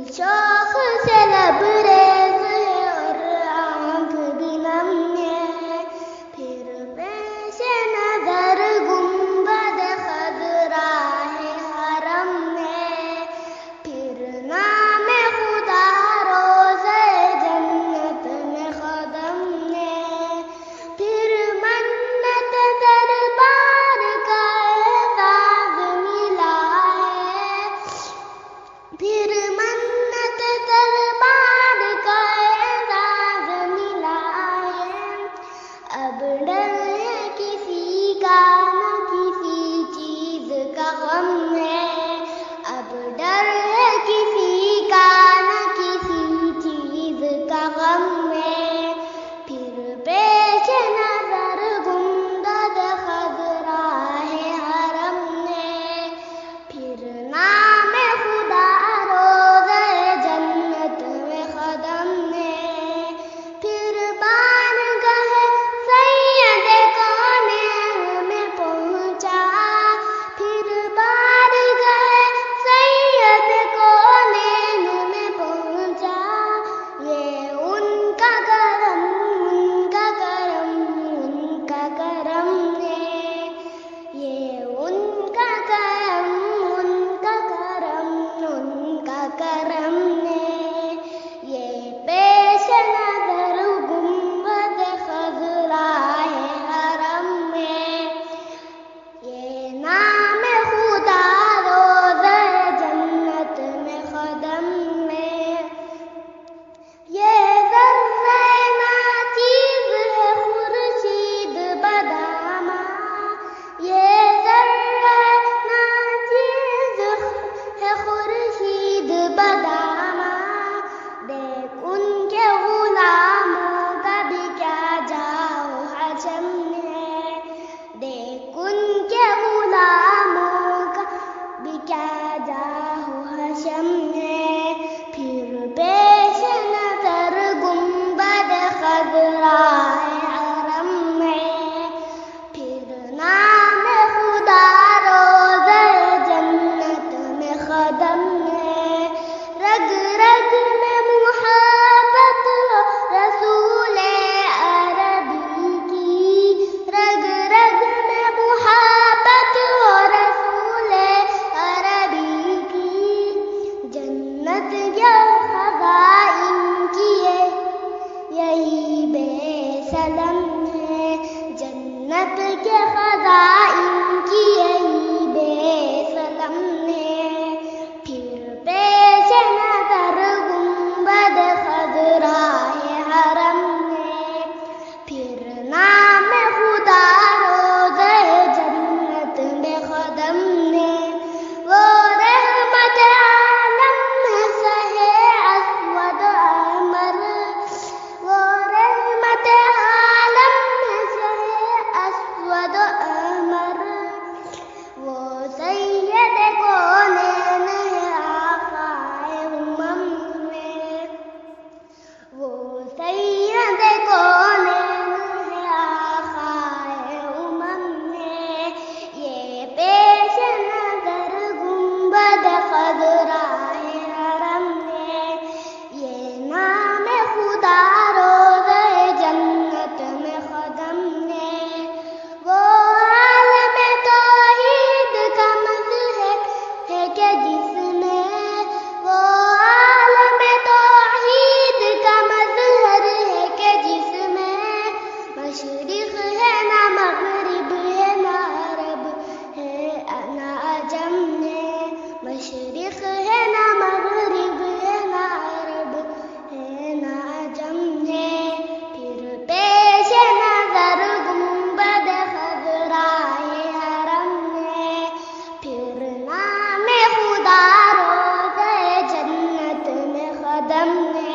شوق سے لبریز ہے اور آنکھ بھی نم ہے، پھر پیش نظر گنبد خضرا ہے حرم ہے، پھر نام خدا روزہ جنت میں قدم ہے، پھر منت دربار کا اعزاز ملا ہے، پھر منت دربار کا اعزاز ملا ہے، اب ڈر ہے کسی کا نہ کسی چیز کا غم ہے، اب ڈر ہے کسی کا نہ کسی چیز کا غم ہے، پھر پیش نظر گنبد خضرا ہے حرم ہے، پھر نام خدا روزہ جنت میں قدم ہے، پھر بارگاہ سید کونین میں پہنچا، پھر بارگاہ سید کونین میں پہنچا، یہ ان کا کرم، ان کا کرم، ان کا کرم ہے، یہ ان کا کرم، ان کا کرم، ان کا کرم ہے، یہ پیش نظر گنبد خضرا ہے حرم ہے، یہ نام خدا روزہ جنت میں قدم ہے، یہ ذرہ ناچیز ہے خورشید بدامہ، یہ ذرہ ناچیز ہے خورشید بدامہ، دیکھ ان کے غلاموں کا بھی کیا جاؤ حشم ہے، دیکھ ان کے غلاموں کا بھی کیا جاؤ حشم ہے، پھر پیش نظر گنبد خضرا ہے حرم ہے، پھر نام خدا روزہ جنت میں قدم ہے، رگ رگ میں محبت رسول عربی کی، رگ رگ میں محبت رسول عربی کی، جنت کے خزائن کی یہی بے سلم ہے، جنت کے خزائن کی یہی بے سلم ہے، پھر پیش نظر گنبد خضرا ہے حرم ہے، پھر نام خدا روزہ جنت میں قدم ہے، وہ رحمت عالم میں سہے اسود احمر، وہ رحمت عالم میں سہے اسود احمر، وہ سید کونین ہے آقائے امم میں، وہ سید کونین ہے آقائے امم میں، یہ پیش نظر گنبد خضرا ہے حرم ہے، یہ نام خدا روزہ جنت میں قدم ہے، وہ عالم توحید کا مظہر ہے کہ جس میں، وہ عالم توحید کا مظہر ہے کہ جس میں، مشرق ہے نہ مغرب ہے نہ عرب ہے نہ عجم ہے، مشرق ہے نہ مغرب ہے نہ عرب ہے نہ عجم ہے، پھر پیش نظر گنبد خضرا ہے حرم ہے، پھر نام خدا روزہ جنت میں قدم ہے۔